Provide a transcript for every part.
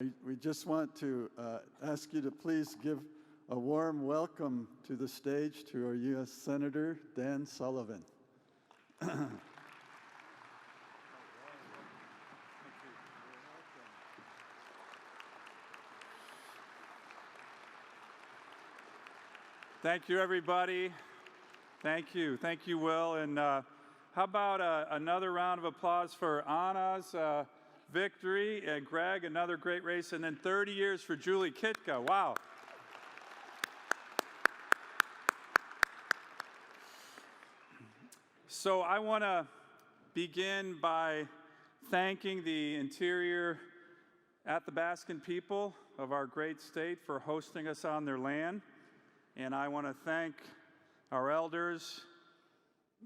We just want to ask you to please give a warm welcome to the stage to our U.S. Senator, Dan Sullivan. Thank you, everybody. Thank you. Thank you, Will. And how about another round of applause for Anna's victory, and Greg, another great race, and then 30 years for Julie Kitka. Wow. So I want to begin by thanking the Interior Athabascan people of our great state for hosting us on their land. And I want to thank our elders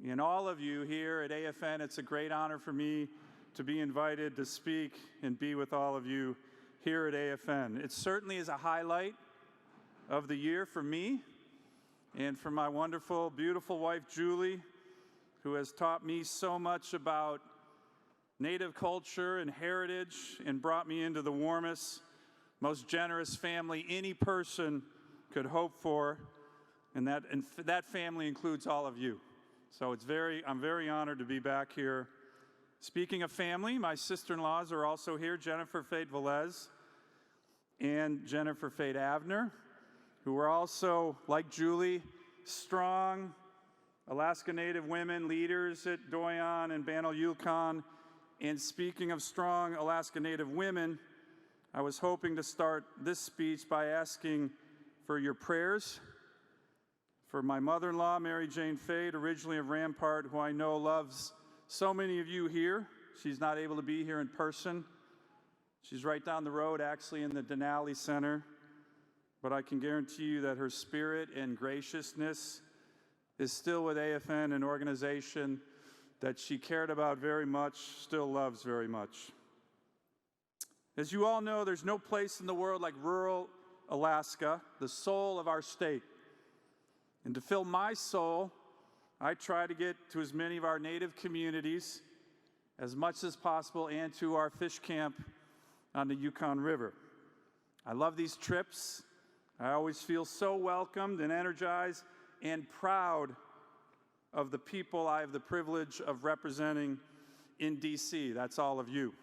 and all of you here at AFN. It's a great honor for me to be invited to speak and be with all of you here at AFN. It certainly is a highlight of the year for me and for my wonderful, beautiful wife, Julie, who has taught me so much about Native culture and heritage and brought me into the warmest, most generous family any person could hope for, and that family includes all of you. So I'm very honored to be back here. Speaking of family, my sister-in-laws are also here, Jennifer Fate Velez and Jennifer Fate Avner, who are also, like Julie, strong Alaska Native women, leaders at Doyon and Banal Yukon. And speaking of strong Alaska Native women, I was hoping to start this speech by asking for your prayers for my mother-in-law, Mary Jane Fate, originally of Rampart, who I know loves so many of you here. She's not able to be here in person. She's right down the road, actually, in the Denali Center. But I can guarantee you that her spirit and graciousness is still with AFN, an organization that she cared about very much, still loves very much. As you all know, there's no place in the world like rural Alaska, the soul of our state. And to fill my soul, I try to get to as many of our Native communities as much as possible and to our fish camp on the Yukon River. I love these trips. I always feel so welcomed and energized and proud of the people I have the privilege of representing in D.C. That's all of you.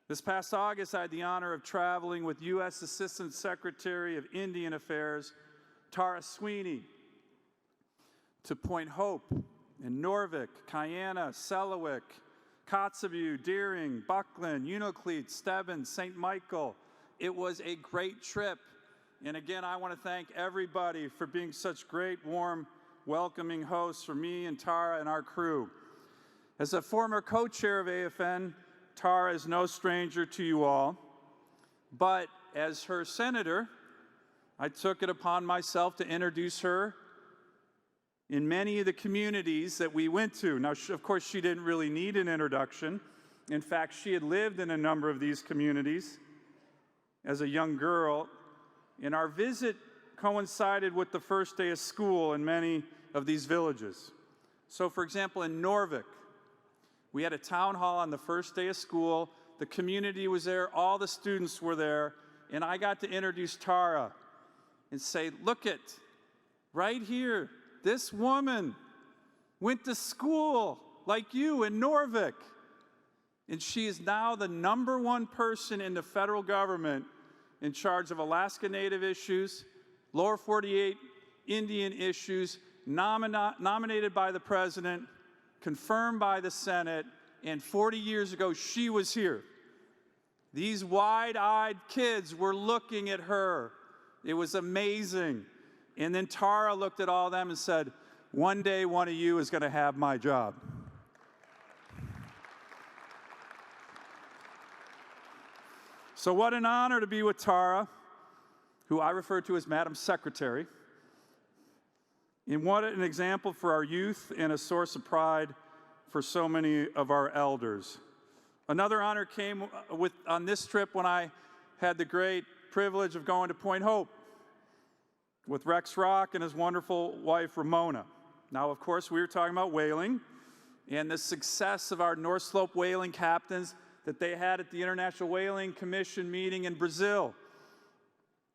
This past August, I had the honor of traveling with U.S. Assistant Secretary of Indian Affairs, Tara Sweeney, to Point Hope in Norvik, Kayana, Selawik, Kotzebue, Deering, Buckland, Unalakleet, Stebbins, St. Michael. It was a great trip. And again, I want to thank everybody for being such great, warm, welcoming hosts for me and Tara and our crew. As a former co-chair of AFN, Tara is no stranger to you all. But as her senator, I took it upon myself to introduce her in many of the communities that we went to. Now, of course, she didn't really need an introduction. In fact, she had lived in a number of these communities as a young girl, and our visit coincided with the first day of school in many of these villages. So, for example, in Norvik, we had a town hall on the first day of school. The community was there, all the students were there, and I got to introduce Tara and say, look it, right here, this woman went to school like you in Norvik. And she is now the #1 person in the federal government in charge of Alaska Native issues, Lower 48 Indian issues, nominated by the president, confirmed by the Senate, and 40 years ago, she was here. These wide-eyed kids were looking at her. It was amazing. And then Tara looked at all of them and said, one day one of you is going to have my job. So what an honor to be with Tara, who I refer to as Madam Secretary. And what an example for our youth and a source of pride for so many of our elders. Another honor came on this trip when I had the great privilege of going to Point Hope with Rex Rock and his wonderful wife, Ramona. Now, of course, we were talking about whaling and the success of our North Slope whaling captains that they had at the International Whaling Commission meeting in Brazil,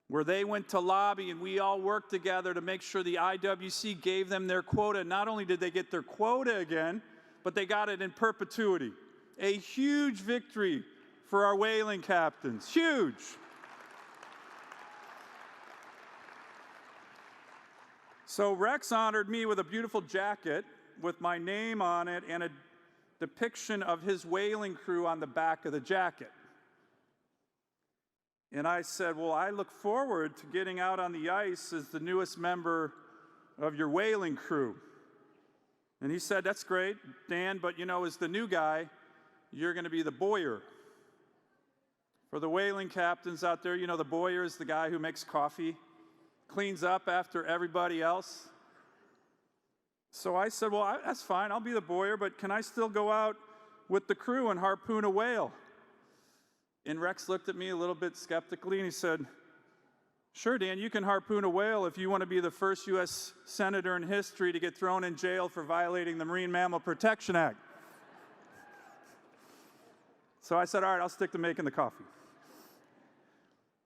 where they went to lobby and we all worked together to make sure the IWC gave them their quota. Not only did they get their quota again, but they got it in perpetuity. A huge victory for our whaling captains, huge. So Rex honored me with a beautiful jacket with my name on it and a depiction of his whaling crew on the back of the jacket. And I said, well, I look forward to getting out on the ice as the newest member of your whaling crew. And he said, that's great, Dan, but you know, as the new guy, you're going to be the bowyer. For the whaling captains out there, you know, the bowyer is the guy who makes coffee, cleans up after everybody else. So I said, well, that's fine, I'll be the bowyer, but can I still go out with the crew and harpoon a whale? And Rex looked at me a little bit skeptically and he said, sure, Dan, you can harpoon a whale if you want to be the first U.S. senator in history to get thrown in jail for violating the Marine Mammal Protection Act. So I said, all right, I'll stick to making the coffee.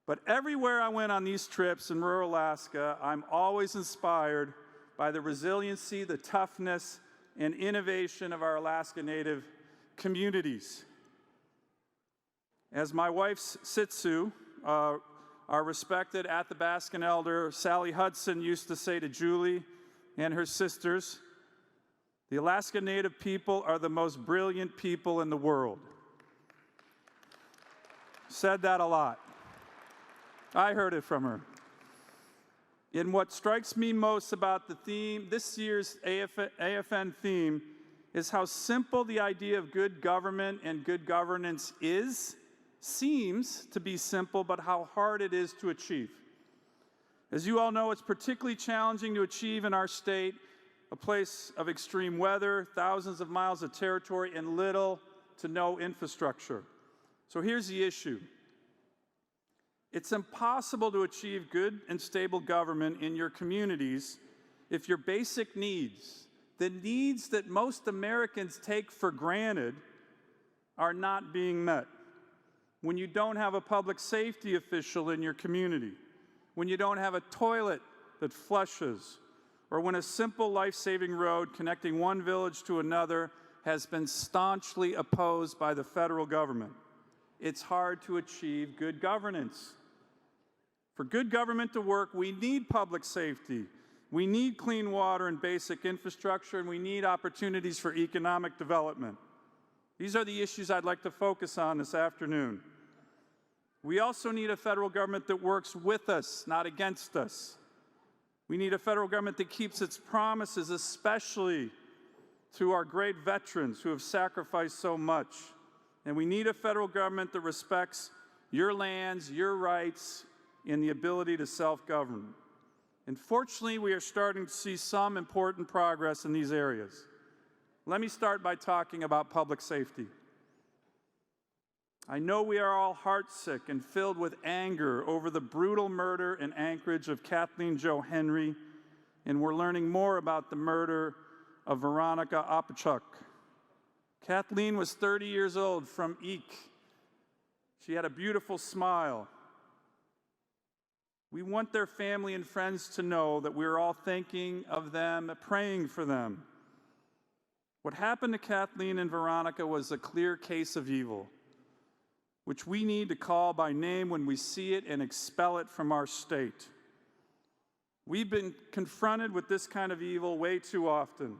But everywhere I went on these trips in rural Alaska, I'm always inspired by the resiliency, the toughness, and innovation of our Alaska Native communities. As my wife's Sitsu, our respected Athabascan elder Sally Hudson used to say to Julie and her sisters, the Alaska Native people are the most brilliant people in the world. Said that a lot. I heard it from her. And what strikes me most about the theme, this year's AFN theme, is how simple the idea of good government and good governance is. Seems to be simple, but how hard it is to achieve. As you all know, it's particularly challenging to achieve in our state, a place of extreme weather, thousands of miles of territory, and little to no infrastructure. So here's the issue. It's impossible to achieve good and stable government in your communities if your basic needs, the needs that most Americans take for granted, are not being met. When you don't have a public safety official in your community, when you don't have a toilet that flushes, or when a simple life-saving road connecting one village to another has been staunchly opposed by the federal government, it's hard to achieve good governance. For good government to work, we need public safety, we need clean water and basic infrastructure, and we need opportunities for economic development. These are the issues I'd like to focus on this afternoon. We also need a federal government that works with us, not against us. We need a federal government that keeps its promises, especially to our great veterans who have sacrificed so much. And we need a federal government that respects your lands, your rights, and the ability to self-govern. And fortunately, we are starting to see some important progress in these areas. Let me start by talking about public safety. I know we are all heartsick and filled with anger over the brutal murder in Anchorage of Kathleen Jo Henry, and we're learning more about the murder of Veronica Opachuk. Kathleen was 30 years old from Eek. She had a beautiful smile. We want their family and friends to know that we're all thinking of them, praying for them. What happened to Kathleen and Veronica was a clear case of evil, which we need to call by name when we see it and expel it from our state. We've been confronted with this kind of evil way too often.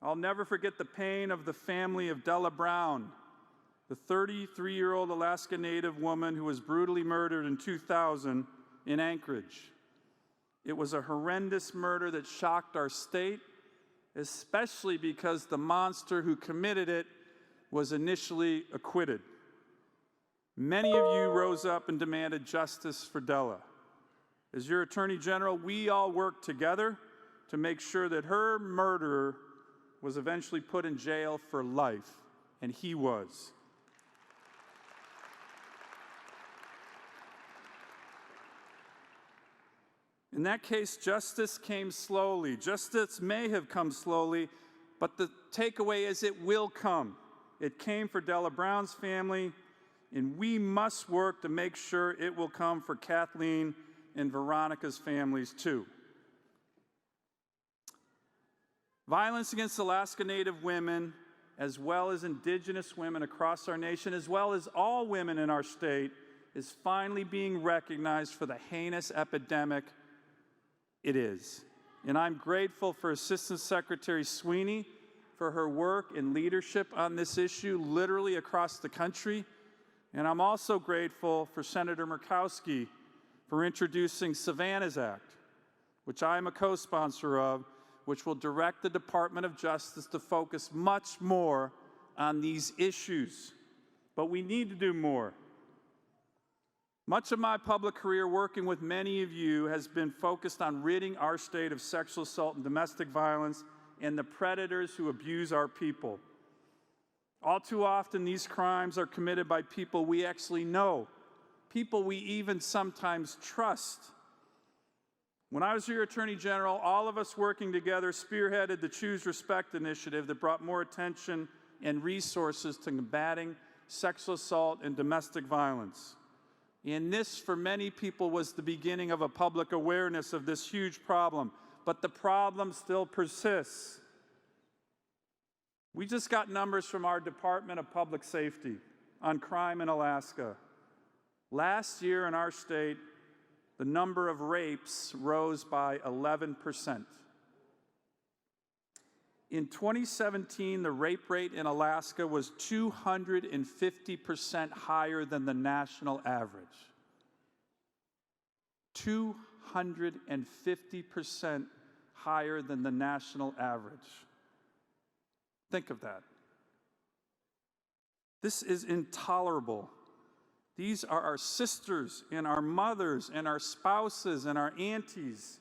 I'll never forget the pain of the family of Della Brown, the 33-year-old Alaska Native woman who was brutally murdered in 2000 in Anchorage. It was a horrendous murder that shocked our state, especially because the monster who committed it was initially acquitted. Many of you rose up and demanded justice for Della. As your Attorney General, we all worked together to make sure that her murderer was eventually put in jail for life, and he was. In that case, justice came slowly. Justice may have come slowly, but the takeaway is it will come. It came for Della Brown's family, and we must work to make sure it will come for Kathleen and Veronica's families too. Violence against Alaska Native women, as well as Indigenous women across our nation, as well as all women in our state, is finally being recognized for the heinous epidemic it is. And I'm grateful for Assistant Secretary Sweeney for her work and leadership on this issue literally across the country. And I'm also grateful for Senator Murkowski for introducing Savannah's Act, which I am a co-sponsor of, which will direct the Department of Justice to focus much more on these issues. But we need to do more. Much of my public career working with many of you has been focused on ridding our state of sexual assault and domestic violence and the predators who abuse our people. All too often, these crimes are committed by people we actually know, people we even sometimes trust. When I was your Attorney General, all of us working together spearheaded the Choose Respect initiative that brought more attention and resources to combating sexual assault and domestic violence. And this, for many people, was the beginning of a public awareness of this huge problem. But the problem still persists. We just got numbers from our Department of Public Safety on crime in Alaska. Last year in our state, the number of rapes rose by 11%. In 2017, the rape rate in Alaska was 250% higher than the national average. 250% higher than the national average. Think of that. This is intolerable. These are our sisters and our mothers and our spouses and our aunties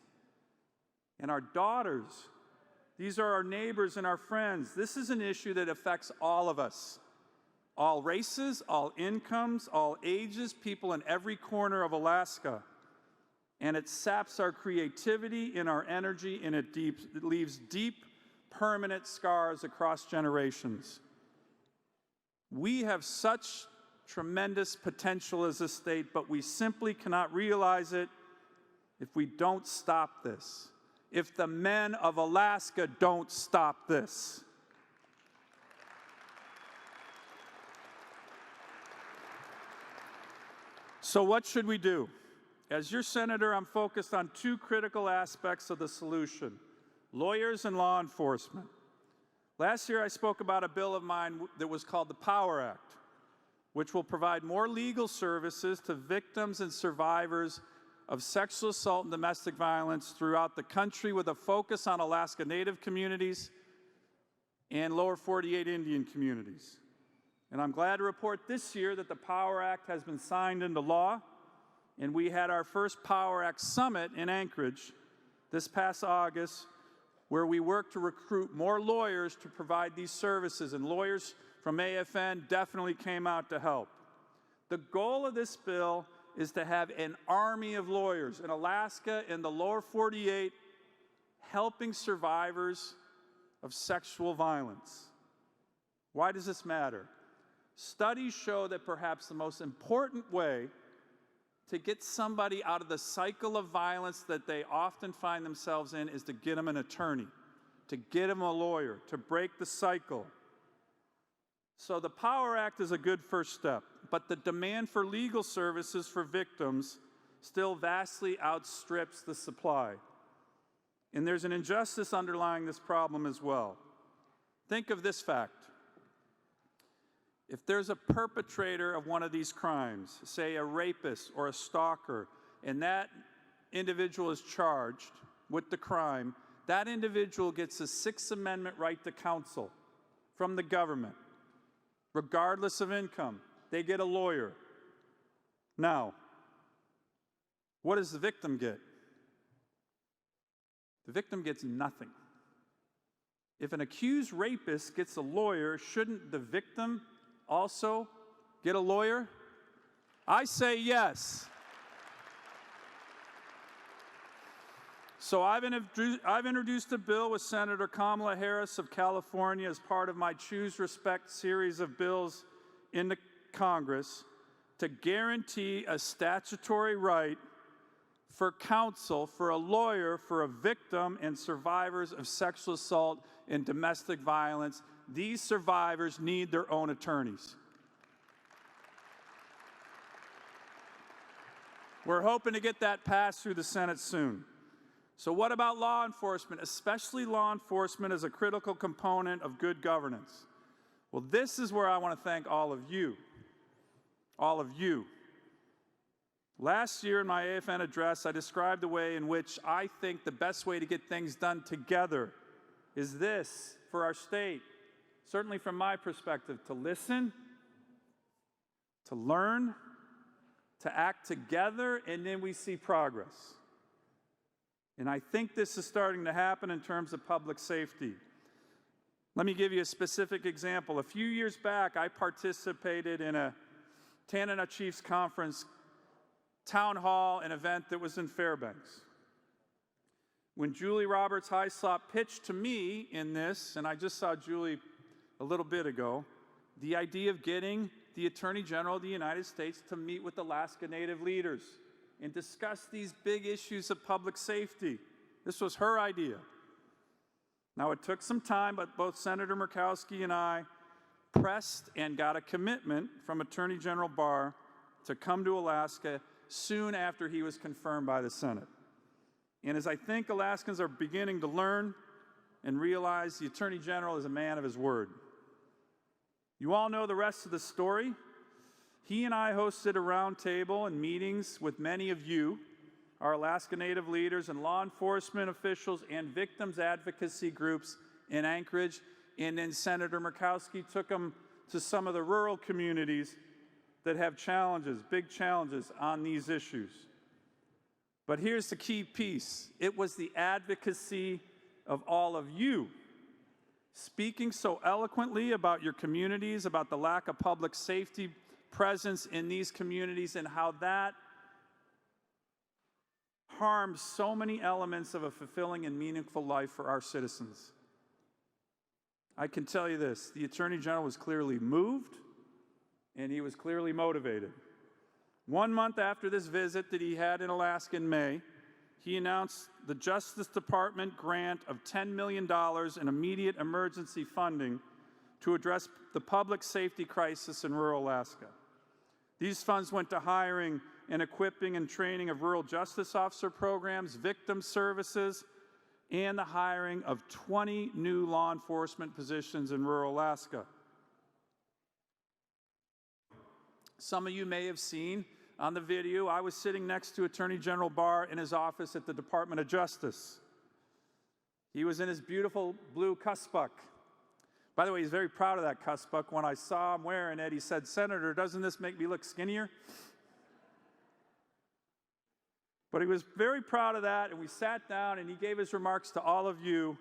and our daughters. These are our neighbors and our friends. This is an issue that affects all of us. All races, all incomes, all ages, people in every corner of Alaska. And it saps our creativity and our energy, and it leaves deep, permanent scars across generations. We have such tremendous potential as a state, but we simply cannot realize it if we don't stop this. If the men of Alaska don't stop this. So what should we do? As your senator, I'm focused on two critical aspects of the solution: lawyers and law enforcement. Last year, I spoke about a bill of mine that was called the Power Act, which will provide more legal services to victims and survivors of sexual assault and domestic violence throughout the country, with a focus on Alaska Native communities and Lower 48 Indian communities. And I'm glad to report this year that the Power Act has been signed into law, and we had our first Power Act Summit in Anchorage this past August, where we worked to recruit more lawyers to provide these services, and lawyers from AFN definitely came out to help. The goal of this bill is to have an army of lawyers in Alaska and the Lower 48 helping survivors of sexual violence. Why does this matter? Studies show that perhaps the most important way to get somebody out of the cycle of violence that they often find themselves in is to get them an attorney, to get them a lawyer, to break the cycle. So the Power Act is a good first step, but the demand for legal services for victims still vastly outstrips the supply. And there's an injustice underlying this problem as well. Think of this fact. If there's a perpetrator of one of these crimes, say a rapist or a stalker, and that individual is charged with the crime, that individual gets a Sixth Amendment right to counsel from the government. Regardless of income, they get a lawyer. Now, what does the victim get? The victim gets nothing. If an accused rapist gets a lawyer, shouldn't the victim also get a lawyer? I say yes. So I've introduced a bill with Senator Kamala Harris of California as part of my Choose Respect series of bills in the Congress to guarantee a statutory right for counsel, for a lawyer, for a victim and survivors of sexual assault and domestic violence. These survivors need their own attorneys. We're hoping to get that passed through the Senate soon. So what about law enforcement, especially law enforcement as a critical component of good governance? Well, this is where I want to thank all of you. All of you. Last year in my AFN address, I described the way in which I think the best way to get things done together is this for our state, certainly from my perspective, to listen, to learn, to act together, and then we see progress. And I think this is starting to happen in terms of public safety. Let me give you a specific example. A few years back, I participated in a Tanana Chiefs Conference town hall, an event that was in Fairbanks. When Julie Roberts Hyslop pitched to me in this, and I just saw Julie a little bit ago, the idea of getting the Attorney General of the United States to meet with Alaska Native leaders and discuss these big issues of public safety. This was her idea. Now, it took some time, but both Senator Murkowski and I pressed and got a commitment from Attorney General Barr to come to Alaska soon after he was confirmed by the Senate. And as I think Alaskans are beginning to learn and realize, the Attorney General is a man of his word. You all know the rest of the story. He and I hosted a roundtable and meetings with many of you, our Alaska Native leaders and law enforcement officials and victims advocacy groups in Anchorage. And then Senator Murkowski took them to some of the rural communities that have challenges, big challenges on these issues. But here's the key piece. It was the advocacy of all of you speaking so eloquently about your communities, about the lack of public safety presence in these communities and how that harms so many elements of a fulfilling and meaningful life for our citizens. I can tell you this, the Attorney General was clearly moved and he was clearly motivated. 1 month after this visit that he had in Alaska in May, he announced the Justice Department grant of $10 million in immediate emergency funding to address the public safety crisis in rural Alaska. These funds went to hiring and equipping and training of rural justice officer programs, victim services, and the hiring of 20 new law enforcement positions in rural Alaska. Some of you may have seen on the video, I was sitting next to Attorney General Barr in his office at the Department of Justice. He was in his beautiful blue cussbuck. By the way, he's very proud of that cussbuck. When I saw him wearing it, he said, "Senator, doesn't this make me look skinnier?" But he was very proud of that, and we sat down, and he gave his remarks to all of you,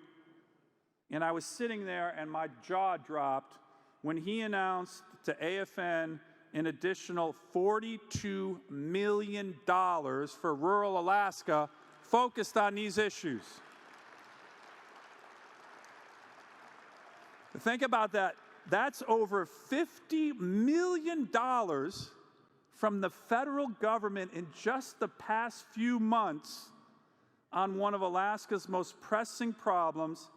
and I was sitting there, and my jaw dropped when he announced to AFN an additional $42 million for rural Alaska focused on these issues. Think about that. That's over $50 million from the federal government in just the past few months on one of Alaska's most pressing problems,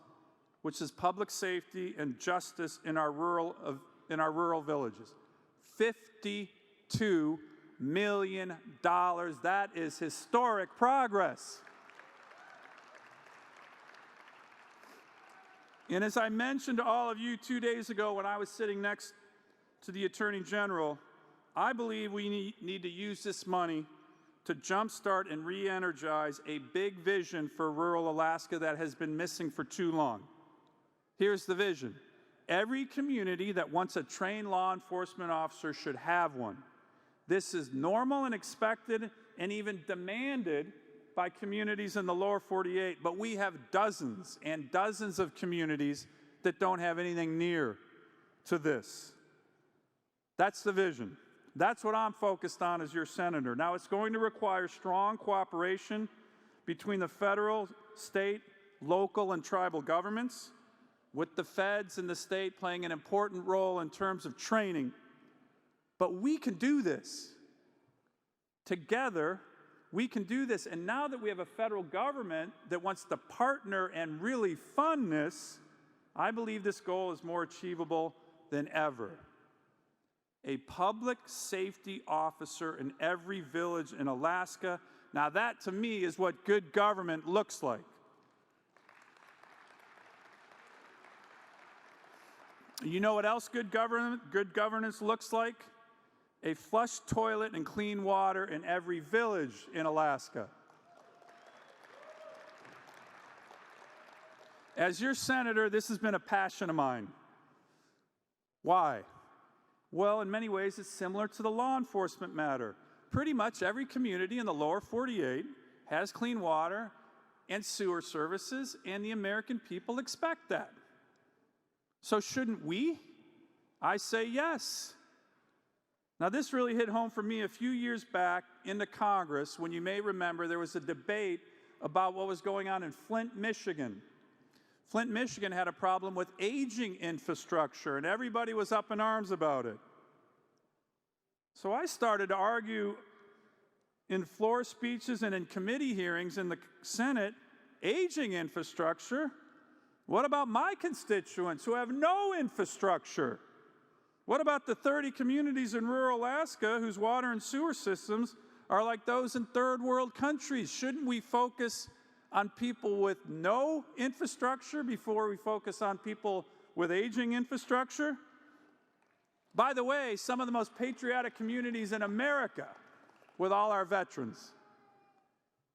which is public safety and justice in our rural villages. $52 million. That is historic progress. And as I mentioned to all of you 2 days ago when I was sitting next to the Attorney General, I believe we need to use this money to jumpstart and re-energize a big vision for rural Alaska that has been missing for too long. Here's the vision. Every community that wants a trained law enforcement officer should have one. This is normal and expected and even demanded by communities in the lower 48, but we have dozens and dozens of communities that don't have anything near to this. That's the vision. That's what I'm focused on as your senator. Now, it's going to require strong cooperation between the federal, state, local, and tribal governments, with the feds and the state playing an important role in terms of training. But we can do this. Together, we can do this. And now that we have a federal government that wants to partner and really fund this, I believe this goal is more achievable than ever. A public safety officer in every village in Alaska. Now that, to me, is what good government looks like. You know what else good governance looks like? A flush toilet and clean water in every village in Alaska. As your senator, this has been a passion of mine. Why? Well, in many ways, it's similar to the law enforcement matter. Pretty much every community in the lower 48 has clean water and sewer services, and the American people expect that. So shouldn't we? I say yes. Now, this really hit home for me a few years back in the Congress when, you may remember, there was a debate about what was going on in Flint, Michigan. Flint, Michigan had a problem with aging infrastructure, and everybody was up in arms about it. So I started to argue in floor speeches and in committee hearings in the Senate, aging infrastructure. What about my constituents who have no infrastructure? What about the 30 communities in rural Alaska whose water and sewer systems are like those in third world countries? Shouldn't we focus on people with no infrastructure before we focus on people with aging infrastructure? By the way, some of the most patriotic communities in America with all our veterans.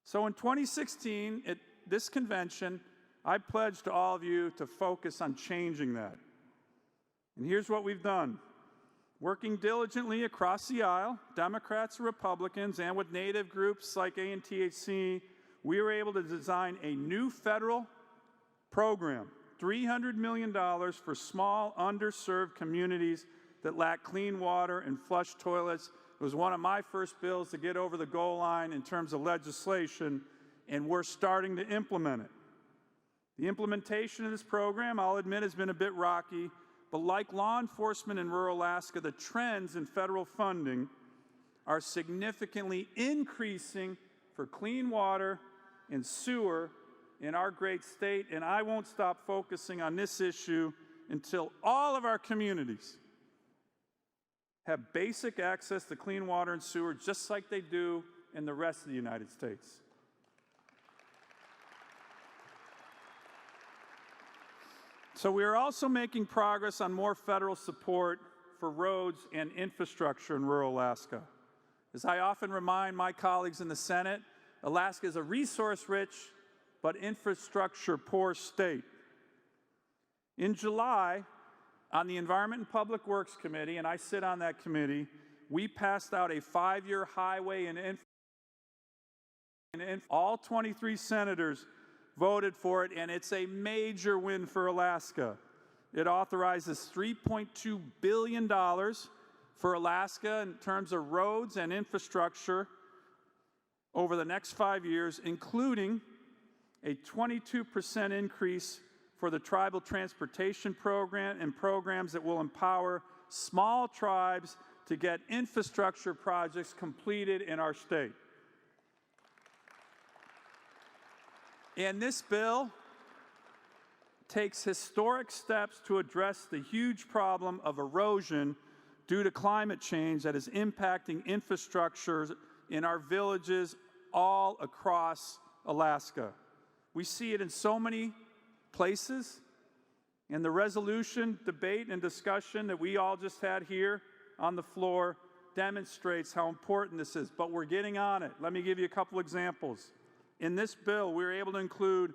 So in 2016, at this convention, I pledged to all of you to focus on changing that. And here's what we've done. Working diligently across the aisle, Democrats and Republicans, and with Native groups like ANTHC, we were able to design a new federal program, $300 million for small, underserved communities that lack clean water and flush toilets. It was one of my first bills to get over the goal line in terms of legislation, and we're starting to implement it. The implementation of this program, I'll admit, has been a bit rocky, but like law enforcement in rural Alaska, the trends in federal funding are significantly increasing for clean water and sewer in our great state, and I won't stop focusing on this issue until all of our communities have basic access to clean water and sewer just like they do in the rest of the United States. So we are also making progress on more federal support for roads and infrastructure in rural Alaska. As I often remind my colleagues in the Senate, Alaska is a resource-rich but infrastructure-poor state. In July, on the Environment and Public Works Committee, and I sit on that committee, we passed out a 5-year highway and all 23 senators voted for it, and it's a major win for Alaska. It authorizes $3.2 billion for Alaska in terms of roads and infrastructure over the next 5 years, including a 22% increase for the Tribal Transportation Program and programs that will empower small tribes to get infrastructure projects completed in our state. And this bill takes historic steps to address the huge problem of erosion due to climate change that is impacting infrastructure in our villages all across Alaska. We see it in so many places, and the resolution, debate, and discussion that we all just had here on the floor demonstrates how important this is, but we're getting on it. Let me give you a couple examples. In this bill, we were able to include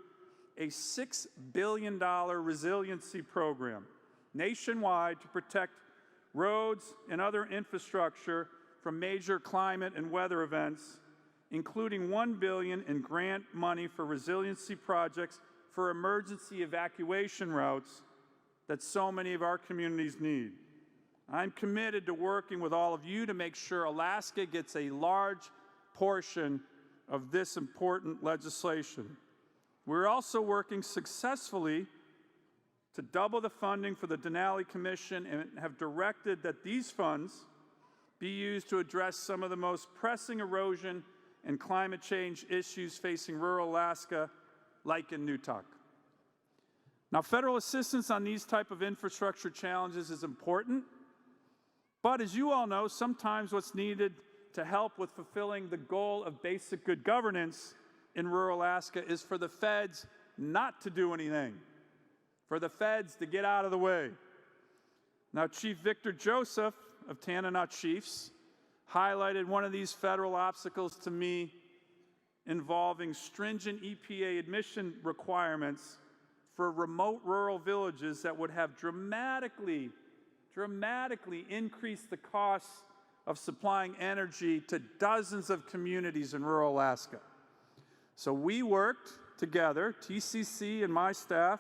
a $6 billion resiliency program nationwide to protect roads and other infrastructure from major climate and weather events, including $1 billion in grant money for resiliency projects for emergency evacuation routes that so many of our communities need. I'm committed to working with all of you to make sure Alaska gets a large portion of this important legislation. We're also working successfully to double the funding for the Denali Commission and have directed that these funds be used to address some of the most pressing erosion and climate change issues facing rural Alaska, like in Newtok. Now, federal assistance on these type of infrastructure challenges is important, but as you all know, sometimes what's needed to help with fulfilling the goal of basic good governance in rural Alaska is for the feds not to do anything, for the feds to get out of the way. Now, Chief Victor Joseph of Tanana Chiefs highlighted one of these federal obstacles to me involving stringent EPA emission requirements for remote rural villages that would have dramatically increased the costs of supplying energy to dozens of communities in rural Alaska. So we worked together, TCC and my staff,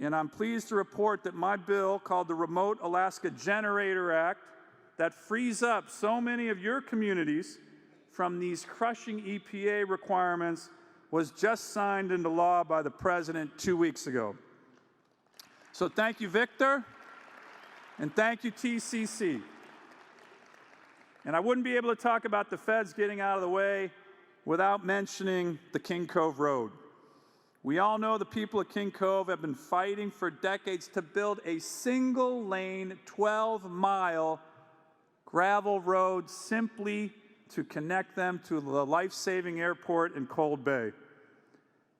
and I'm pleased to report that my bill, called the Remote Alaska Generator Act, that frees up so many of your communities from these crushing EPA requirements, was just signed into law by the President 2 weeks ago. So thank you, Victor, and thank you, TCC. And I wouldn't be able to talk about the feds getting out of the way without mentioning the King Cove Road. We all know the people of King Cove have been fighting for decades to build a single-lane, 12-mile gravel road simply to connect them to the life-saving airport in Cold Bay.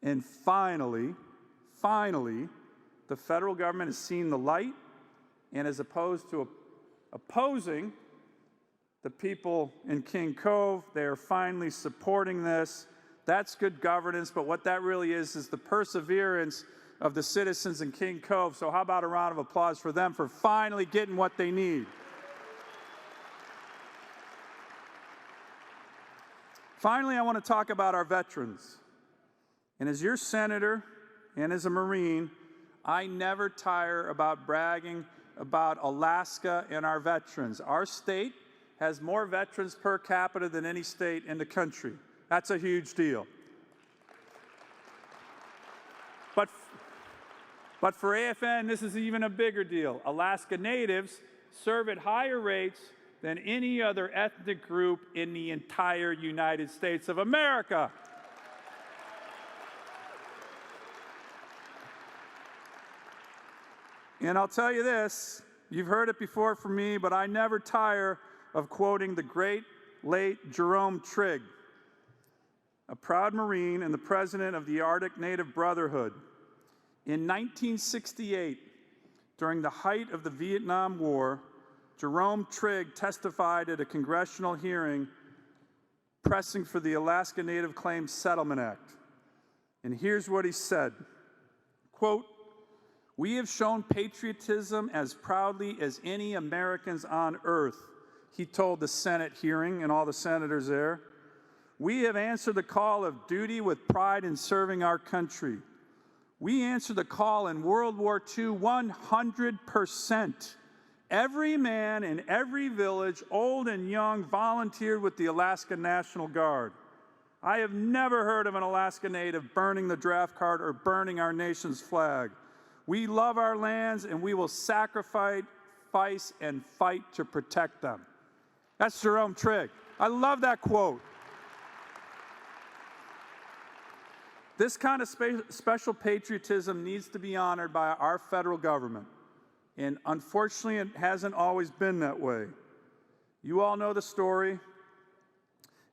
And finally, the federal government has seen the light, and as opposed to opposing the people in King Cove, they are finally supporting this. That's good governance, but what that really is the perseverance of the citizens in King Cove. So how about a round of applause for them for finally getting what they need? Finally, I want to talk about our veterans. And as your senator and as a Marine, I never tire about bragging about Alaska and our veterans. Our state has more veterans per capita than any state in the country. That's a huge deal. But for AFN, this is even a bigger deal. Alaska Natives serve at higher rates than any other ethnic group in the entire United States of America. And I'll tell you this, you've heard it before from me, but I never tire of quoting the great late Jerome Trigg, a proud Marine and the president of the Arctic Native Brotherhood. In 1968, during the height of the Vietnam War, Jerome Trigg testified at a congressional hearing pressing for the Alaska Native Claims Settlement Act. And here's what he said, quote, "We have shown patriotism as proudly as any Americans on earth," he told the Senate hearing and all the senators there. "We have answered the call of duty with pride in serving our country. We answered the call in World War II 100%. Every man in every village, old and young, volunteered with the Alaska National Guard. I have never heard of an Alaska Native burning the draft card or burning our nation's flag. We love our lands and we will sacrifice and fight to protect them." That's Jerome Trigg. I love that quote. This kind of special patriotism needs to be honored by our federal government. And unfortunately, it hasn't always been that way. You all know the story.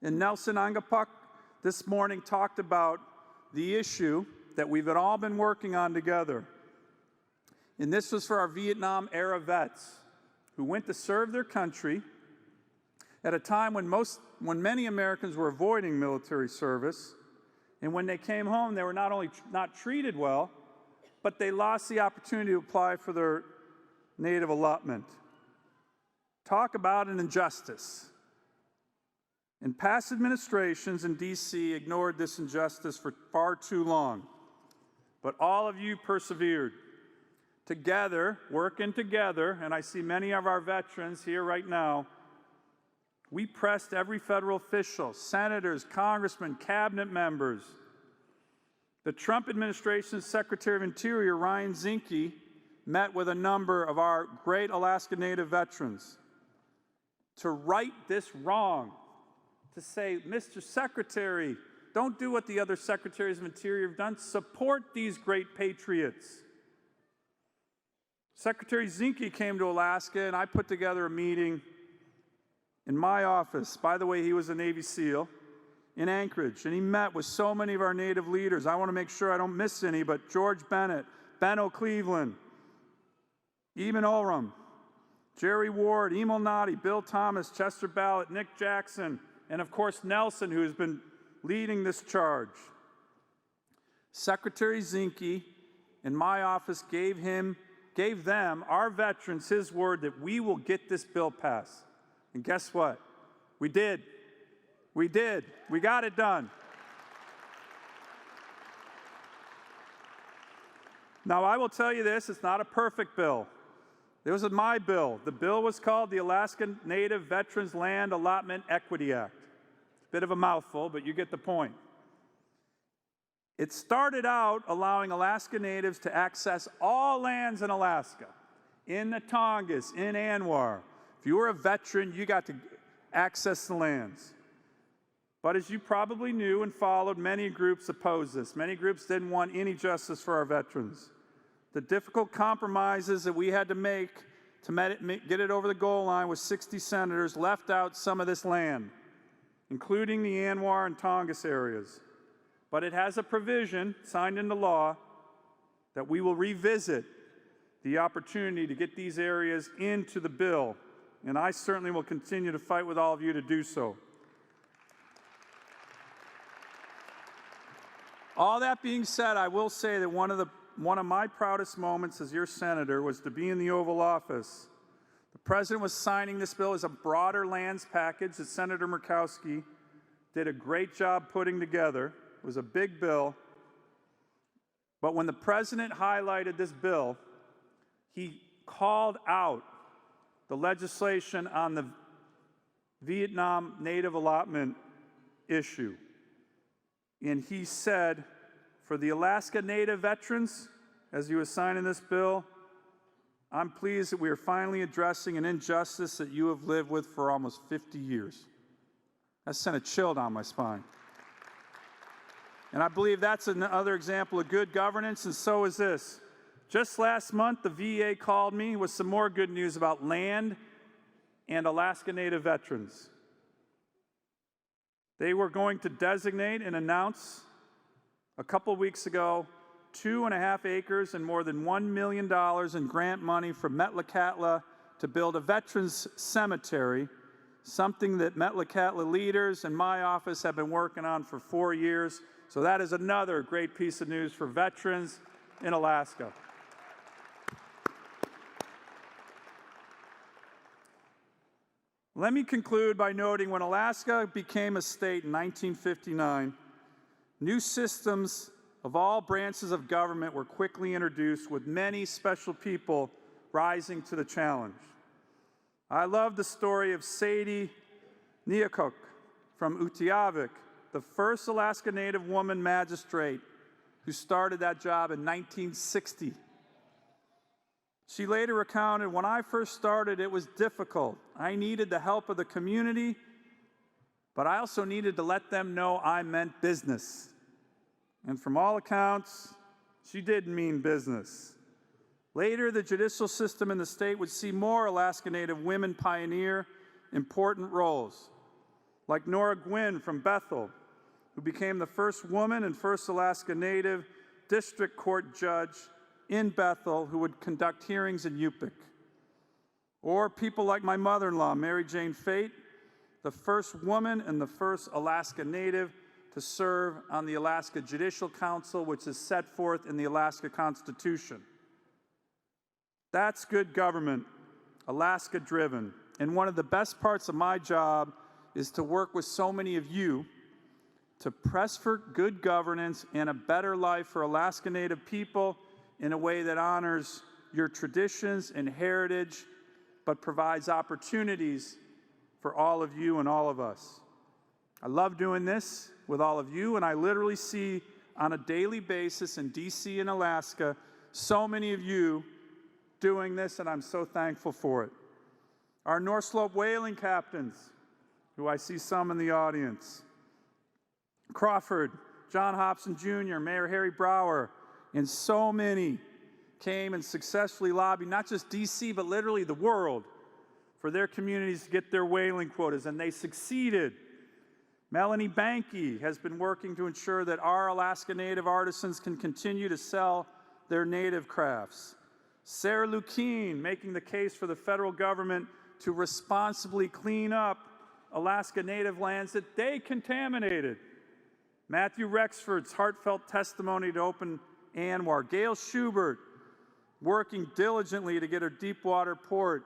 And Nelson Angapuk this morning talked about the issue that we've all been working on together. And this was for our Vietnam-era vets who went to serve their country at a time when many Americans were avoiding military service. And when they came home, they were not only not treated well, but they lost the opportunity to apply for their Native allotment. Talk about an injustice. And past administrations in D.C. ignored this injustice for far too long. But all of you persevered. Together, working together, and I see many of our veterans here right now, We pressed every federal official, senators, congressmen, cabinet members. The Trump administration's Secretary of Interior, Ryan Zinke, met with a number of our great Alaska Native veterans to right this wrong, to say, Mr. Secretary, don't do what the other Secretaries of Interior have done. Support these great patriots. Secretary Zinke came to Alaska, and I put together a meeting in my office. By the way, he was a Navy SEAL in Anchorage, and he met with so many of our Native leaders. I want to make sure I don't miss any, but George Bennett, Ben O'Cleveland, Eamon Olram, Jerry Ward, Emil Noddy, Bill Thomas, Chester Ballot, Nick Jackson, and of course Nelson, who has been leading this charge. Secretary Zinke in my office gave them, our veterans, his word that we will get this bill passed. And guess what? We did. We did. We got it done. Now, I will tell you this, it's not a perfect bill. It was my bill. The bill was called the Alaska Native Veterans Land Allotment Equity Act. Bit of a mouthful, but you get the point. It started out allowing Alaska Natives to access all lands in Alaska, in the Tongass, in Anwar. If you were a veteran, you got to access the lands. But as you probably knew and followed, many groups opposed this. Many groups didn't want any justice for our veterans. The difficult compromises that we had to make to get it over the goal line with 60 senators left out some of this land, including the Anwar and Tongass areas. But it has a provision signed into law that we will revisit the opportunity to get these areas into the bill, and I certainly will continue to fight with all of you to do so. All that being said, I will say that one of my proudest moments as your senator was to be in the Oval Office. The president was signing this bill as a broader lands package that Senator Murkowski did a great job putting together. It was a big bill. But when the president highlighted this bill, he called out the legislation on the Vietnam Native allotment issue. And he said, for the Alaska Native veterans, as he was signing this bill, I'm pleased that we are finally addressing an injustice that you have lived with for almost 50 years. That sent a chill down my spine. And I believe that's another example of good governance, and so is this. Just last month, the VA called me with some more good news about land and Alaska Native veterans. They were going to designate and announce a couple weeks ago 2.5 acres and more than $1 million in grant money for Metlakatla to build a veterans cemetery, something that Metlakatla leaders and my office have been working on for 4 years. So that is another great piece of news for veterans in Alaska. Let me conclude by noting when Alaska became a state in 1959, new systems of all branches of government were quickly introduced, with many special people rising to the challenge. I love the story of Sadie Neakok from Utiavik, the first Alaska Native woman magistrate who started that job in 1960. She later recounted, when I first started, it was difficult. I needed the help of the community, but I also needed to let them know I meant business. And from all accounts, she did mean business. Later, the judicial system in the state would see more Alaska Native women pioneer important roles, like Nora Gwynn from Bethel, who became the first woman and first Alaska Native district court judge in Bethel who would conduct hearings in Yupik. Or people like my mother-in-law, Mary Jane Fate, the first woman and the first Alaska Native to serve on the Alaska Judicial Council, which is set forth in the Alaska Constitution. That's good government, Alaska-driven. And one of the best parts of my job is to work with so many of you to press for good governance and a better life for Alaska Native people in a way that honors your traditions and heritage, but provides opportunities for all of you and all of us. I love doing this with all of you, and I literally see on a daily basis in DC and Alaska so many of you doing this, and I'm so thankful for it. Our North Slope whaling captains, who I see some in the audience, Crawford, John Hobson Jr., Mayor Harry Brower, and so many came and successfully lobbied, not just DC, but literally the world, for their communities to get their whaling quotas, and they succeeded. Melanie Banky has been working to ensure that our Alaska Native artisans can continue to sell their native crafts. Sarah Lukeen making the case for the federal government to responsibly clean up Alaska Native lands that they contaminated. Matthew Rexford's heartfelt testimony to open ANWR. Gail Schubert working diligently to get her deepwater port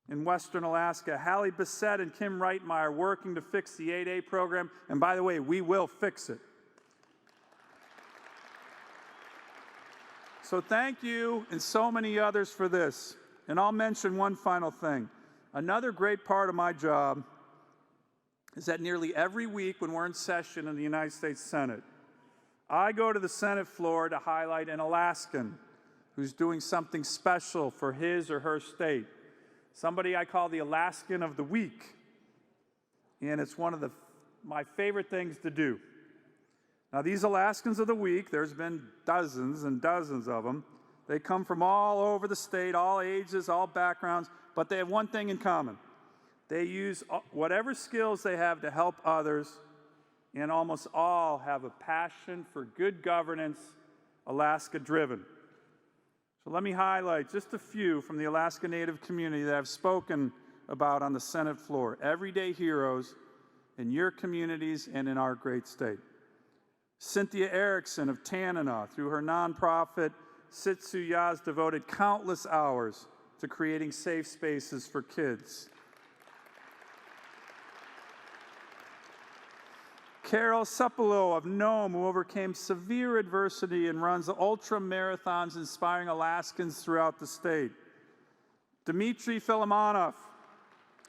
in Western Alaska. Hallie Bissett and Kim Reitmeyer working to fix the 8A program. And by the way, we will fix it. So thank you and so many others for this. And I'll mention one final thing. Another great part of my job is that nearly every week when we're in session in the United States Senate, I go to the Senate floor to highlight an Alaskan who's doing something special for his or her state. Somebody I call the Alaskan of the Week. And it's one of my favorite things to do. Now, these Alaskans of the Week, there's been dozens and dozens of them. They come from all over the state, all ages, all backgrounds, but they have one thing in common. They use whatever skills they have to help others, and almost all have a passion for good governance, Alaska-driven. So let me highlight just a few from the Alaska Native community that I've spoken about on the Senate floor. Everyday heroes in your communities and in our great state. Cynthia Erickson of Tanana, through her nonprofit, Sitsu has devoted countless hours to creating safe spaces for kids. Carol Supelo of Nome, who overcame severe adversity and runs ultra marathons inspiring Alaskans throughout the state. Dmitry Filimonov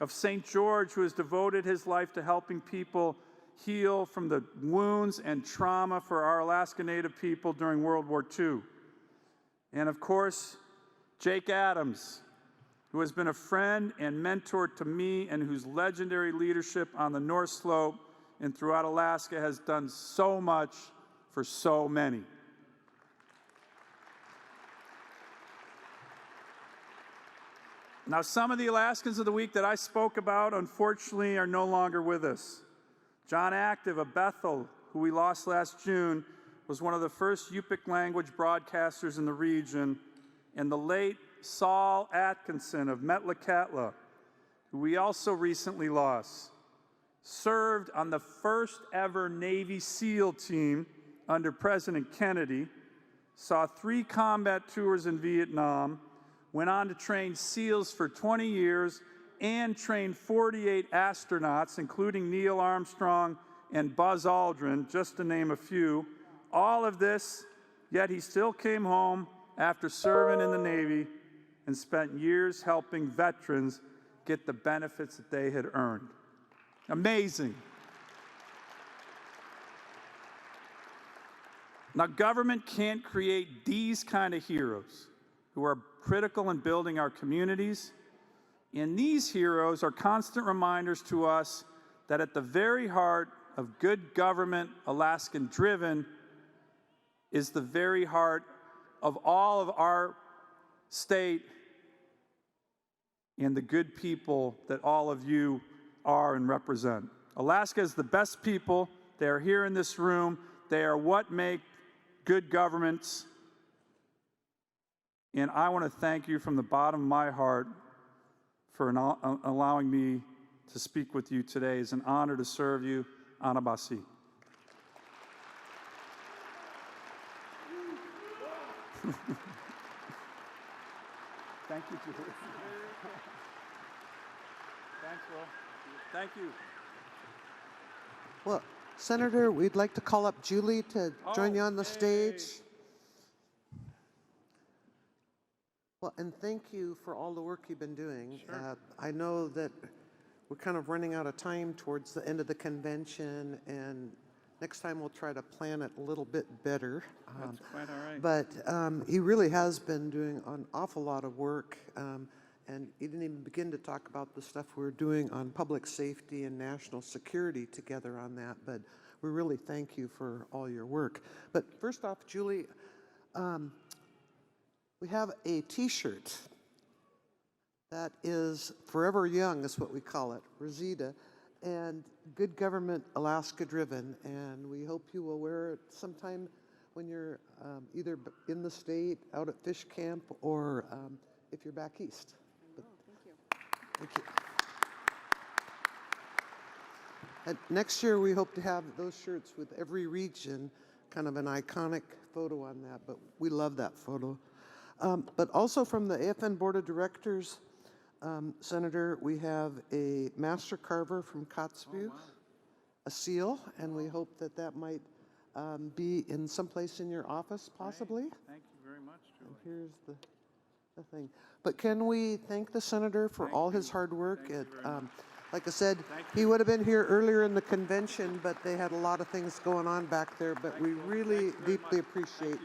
of St. George, who has devoted his life to helping people heal from the wounds and trauma for our Alaska Native people during World War II. And of course, Jake Adams, who has been a friend and mentor to me and whose legendary leadership on the North Slope and throughout Alaska has done so much for so many. Now, some of the Alaskans of the Week that I spoke about, unfortunately, are no longer with us. John Active of Bethel, who we lost last June, was one of the first Yupik language broadcasters in the region, and the late Saul Atkinson of Metlakatla, who we also recently lost, served on the first ever Navy SEAL team under President Kennedy, saw 3 combat tours in Vietnam, went on to train SEALs for 20 years, and trained 48 astronauts, including Neil Armstrong and Buzz Aldrin, just to name a few. All of this, yet he still came home after serving in the Navy and spent years helping veterans get the benefits that they had earned. Amazing. Now, government can't create these kind of heroes who are critical in building our communities. And these heroes are constant reminders to us that at the very heart of good government, Alaskan-driven, is the very heart of all of our state and the good people that all of you are and represent. Alaska is the best people. They are here in this room. They are what make good governments. And I want to thank you from the bottom of my heart for allowing me to speak with you today. It's an honor to serve you. Anabasi. Thank you, Julie. Thanks, Will. Thank you. Well, Senator, we'd like to call up Julie to join you on the stage. Well, and thank you for all the work you've been doing. Sure. I know that we're kind of running out of time towards the end of the convention, and next time we'll try to plan it a little bit better. That's quite all right. But he really has been doing an awful lot of work, and he didn't even begin to talk about the stuff we're doing on public safety and national security together on that, but we really thank you for all your work. But first off, Julie, we have a t-shirt that is Forever Young, is what we call it, Rosita, and Good Government Alaska Driven, and we hope you will wear it sometime when you're either in the state, out at fish camp, or if you're back east. But, thank you. thank you. And next year we hope to have those shirts with every region, kind of an iconic photo on that, but we love that photo. But also from the AFN Board of Directors, Senator, we have a master carver from Kotzebue, a seal, and we hope that that might be in someplace in your office, possibly. Thank you very much, Julie. And here's the thing. But can we thank the senator for all his hard work? Like I said, he would have been here earlier in the convention, but they had a lot of things going on back there. But we really deeply appreciate